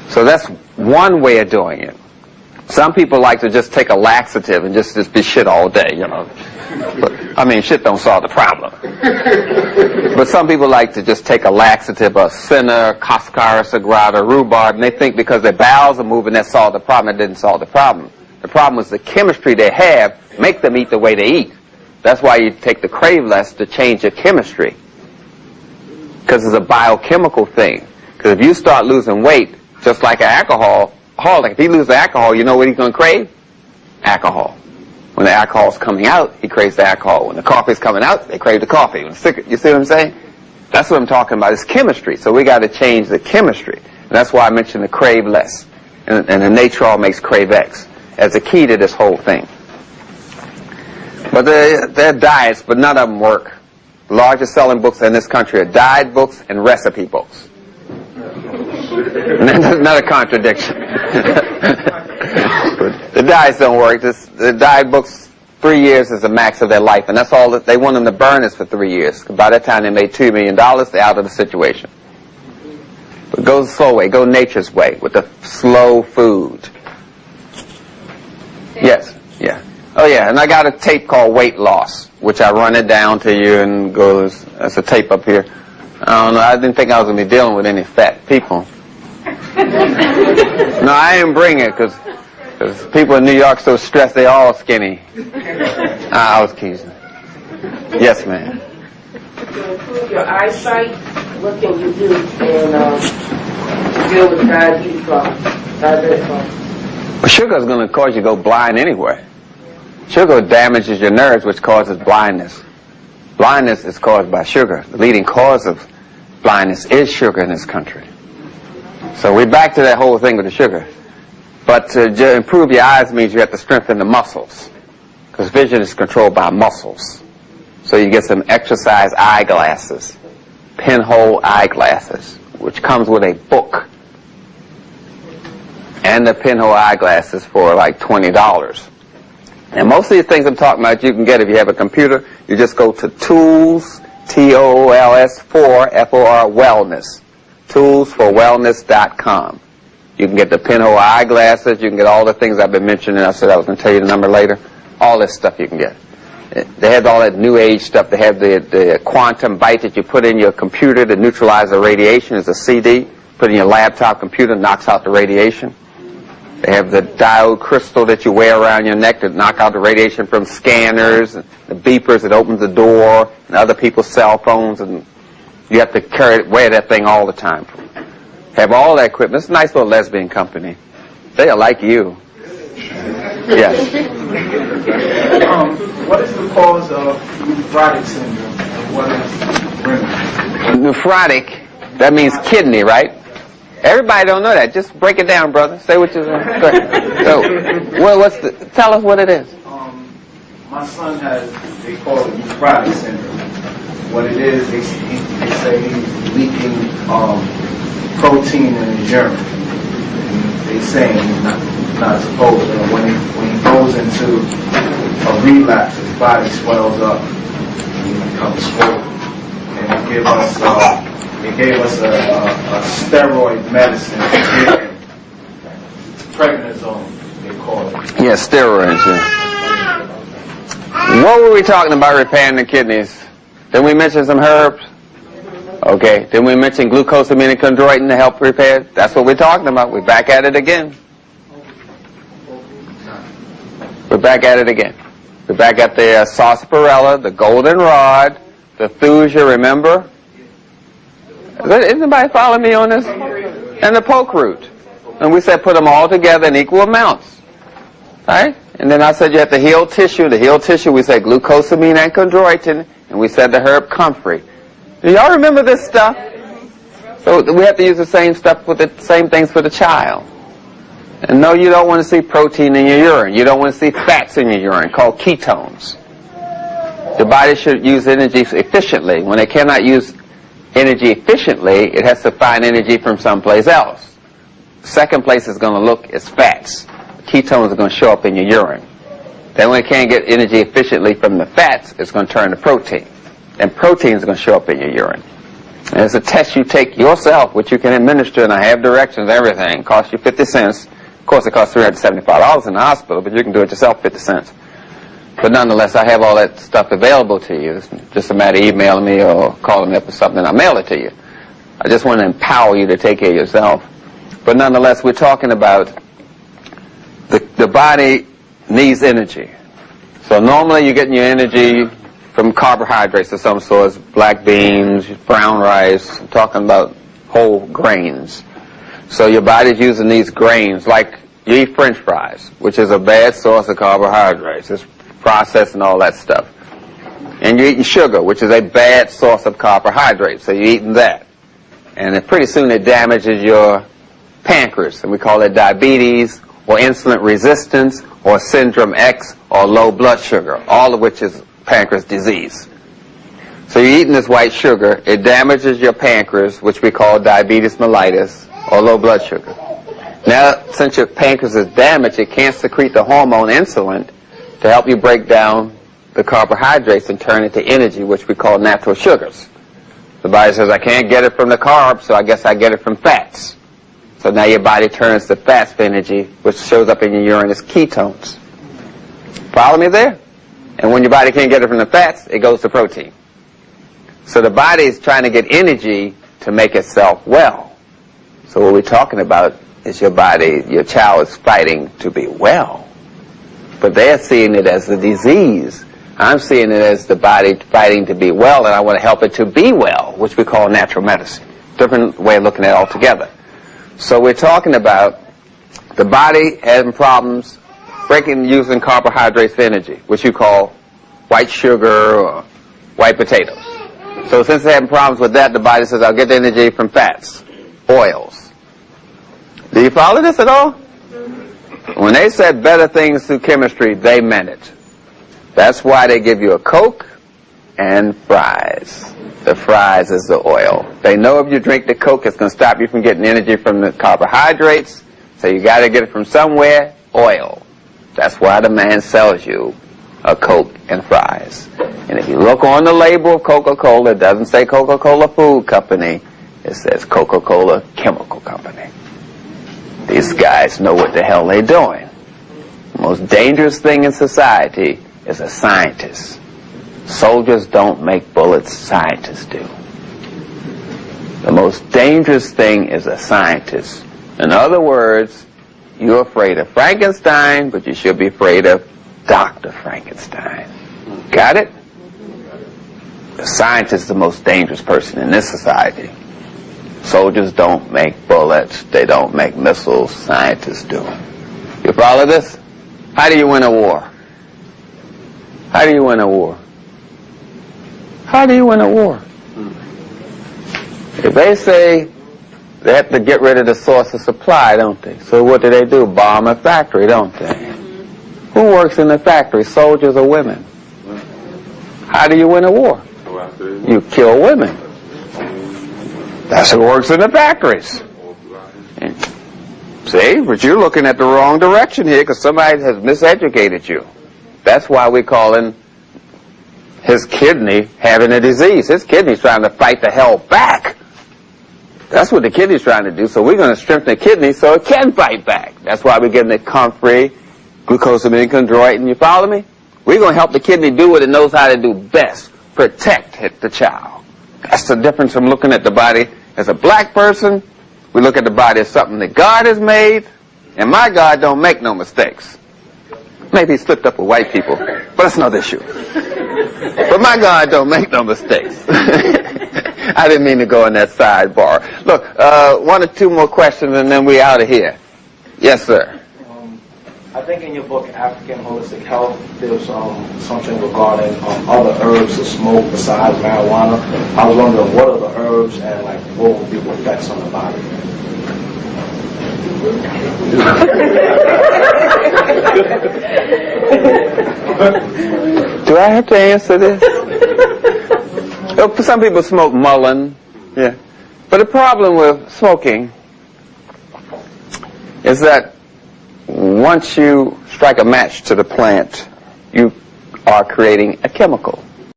So that's one way of doing it. Some people like to just take a laxative and just be shit all day, you know. But, I mean, shit don't solve the problem. But some people like to just take a laxative, a Senna, Cascara, Sagrada, rhubarb, and they think because their bowels are moving that solved the problem. It didn't solve the problem. The problem is the chemistry they have make them eat the way they eat. That's why you take the crave less to change your chemistry. Because it's a biochemical thing. Because if you start losing weight, just like an alcoholic, if he loses alcohol, you know what he's going to crave? Alcohol. When the alcohol's coming out, he craves the alcohol. When the coffee's coming out, they crave the coffee. You see what I'm saying? That's what I'm talking about. It's chemistry. So we got to change the chemistry. And that's why I mentioned the crave less. And the Natrol makes crave X as a key to this whole thing. But they're diets, but none of them work. The largest selling books in this country are diet books and recipe books. Another contradiction. The diets don't work. The diet books, 3 years is the max of their life, and that's all that they want them to burn is for 3 years. By that time they made $2 million, they're out of the situation. But go the slow way, go nature's way with the slow food. Yes, yeah. Oh yeah, and I got a tape called Weight Loss, which I run it down to you and goes, that's a tape up here. I don't know, I didn't think I was going to be dealing with any fat people. No, I didn't bring it because people in New York so stressed they all skinny. I was teasing. Yes, ma'am. To improve your eyesight, what can you do to deal with diabetic problems? Well, sugar is going to cause you to go blind anyway. Sugar damages your nerves, which causes blindness. Blindness is caused by sugar. The leading cause of blindness is sugar in this country. So we're back to that whole thing with the sugar. But to improve your eyes means you have to strengthen the muscles, because vision is controlled by muscles. So you get some exercise eyeglasses, pinhole eyeglasses, which comes with a book. And the pinhole eyeglasses for like $20. And most of these things I'm talking about you can get if you have a computer. You just go to Tools, T-O-O-L-S, F-O-R, Wellness. Toolsforwellness.com. You can get the pinhole eyeglasses. You can get all the things I've been mentioning. I said I was going to tell you the number later. All this stuff you can get. They have all that new age stuff. They have the quantum bite that you put in your computer to neutralize the radiation as a CD. Put in your laptop computer, knocks out the radiation. They have the diode crystal that you wear around your neck to knock out the radiation from scanners, and the beepers that opens the door, and other people's cell phones, and you have to wear that thing all the time. Have all that equipment. It's a nice little lesbian company. They are like you. Yes. What is the cause of nephrotic syndrome? And what is remedy? Nephrotic, that means kidney, right? Everybody don't know that. Just break it down, brother. Say what you want. So, tell us what it is. My son has, they call it nephrotic syndrome. What it is, they say he's leaking protein in his urine. They say he's not supposed to. When he goes into a relapse, his body swells up and he becomes swollen. And they gave us a steroid medicine, prednisone, they call it. Yeah, steroids. Yeah. What were we talking about repairing the kidneys? Did we mention some herbs? Okay. Did we mention glucosamine and chondroitin to help repair? That's what we're talking about. We're back at it again. We're back at it again. We're back at the sarsaparilla, the goldenrod, the thuja, remember? Is anybody following me on this? And the poke root. And we said put them all together in equal amounts. Right? And then I said you have to heal tissue. The heal tissue, we said glucosamine and chondroitin. And we said the herb comfrey. Do y'all remember this stuff? So we have to use the same stuff with the same things for the child. And no, you don't want to see protein in your urine. You don't want to see fats in your urine, called ketones. Your body should use energy efficiently. When it cannot use energy efficiently, it has to find energy from someplace else. Second place is going to look is fats. Ketones are going to show up in your urine. Then when it can't get energy efficiently from the fats, it's going to turn to protein. And protein is going to show up in your urine. And it's a test you take yourself, which you can administer, and I have directions, everything. Costs you 50 cents. Of course, it costs $375 in the hospital, but you can do it yourself, 50 cents. But nonetheless, I have all that stuff available to you. It's just a matter of emailing me or calling me up or something, and I'll mail it to you. I just want to empower you to take care of yourself. But nonetheless, we're talking about the body needs energy. So normally you're getting your energy from carbohydrates of some sorts, black beans, brown rice. I'm talking about whole grains. So your body's using these grains, like you eat French fries, which is a bad source of carbohydrates. It's processed and all that stuff. And you're eating sugar, which is a bad source of carbohydrates. So you're eating that. And then pretty soon it damages your pancreas, and we call it diabetes, or insulin resistance, or syndrome X, or low blood sugar, all of which is pancreas disease. So you're eating this white sugar, it damages your pancreas, which we call diabetes mellitus, or low blood sugar. Now, since your pancreas is damaged, it can't secrete the hormone insulin to help you break down the carbohydrates and turn it to energy, which we call natural sugars. The body says, I can't get it from the carbs, so I guess I get it from fats. So now your body turns to fats for energy, which shows up in your urine as ketones. Follow me there? And when your body can't get it from the fats, it goes to protein. So the body is trying to get energy to make itself well. So what we're talking about is your body, your child is fighting to be well. But they're seeing it as a disease. I'm seeing it as the body fighting to be well, and I want to help it to be well, which we call natural medicine. Different way of looking at it altogether. So we're talking about the body having problems using carbohydrates for energy, which you call white sugar or white potatoes. So since they're having problems with that, the body says, I'll get the energy from fats, oils. Do you follow this at all? When they said better things through chemistry, they meant it. That's why they give you a Coke and fries. The fries is the oil. They know if you drink the Coke, it's going to stop you from getting energy from the carbohydrates, so you got to get it from somewhere, oil. That's why the man sells you a Coke and fries. And if you look on the label of Coca-Cola, it doesn't say Coca-Cola Food Company. It says Coca-Cola Chemical Company. These guys know what the hell they're doing. The most dangerous thing in society is a scientist. Soldiers don't make bullets, scientists do. The most dangerous thing is a scientist. In other words, you're afraid of Frankenstein, but you should be afraid of Dr. Frankenstein. Got it? The scientist is the most dangerous person in this society. Soldiers don't make bullets, they don't make missiles, scientists do. You follow this? How do you win a war? How do you win a war? How do you win a war? If they say they have to get rid of the source of supply, don't they? So what do? Bomb a factory, don't they? Who works in the factory, soldiers or women? How do you win a war? You kill women. That's who works in the factories. See, but you're looking at the wrong direction here because somebody has miseducated you. That's why we're calling his kidney having a disease. His kidney's trying to fight the hell back. That's what the kidney's trying to do. So we're going to strengthen the kidney so it can fight back. That's why we're getting the comfrey, glucosamine chondroitin. You follow me? We're going to help the kidney do what it knows how to do best. Protect the child. That's the difference from looking at the body as a black person. We look at the body as something that God has made. And my God don't make no mistakes. Maybe he slipped up with white people, but that's another issue. But my God don't make no mistakes. I didn't mean to go in that sidebar. Look, one or two more questions and then we out of here. Yes, sir. I think in your book, African Holistic Health, there's something regarding other herbs to smoke besides marijuana. I was wondering, what are the herbs and what would be the effects on the body? Do I have to answer this? Some people smoke mullein, yeah. But the problem with smoking is that once you strike a match to the plant, you are creating a chemical.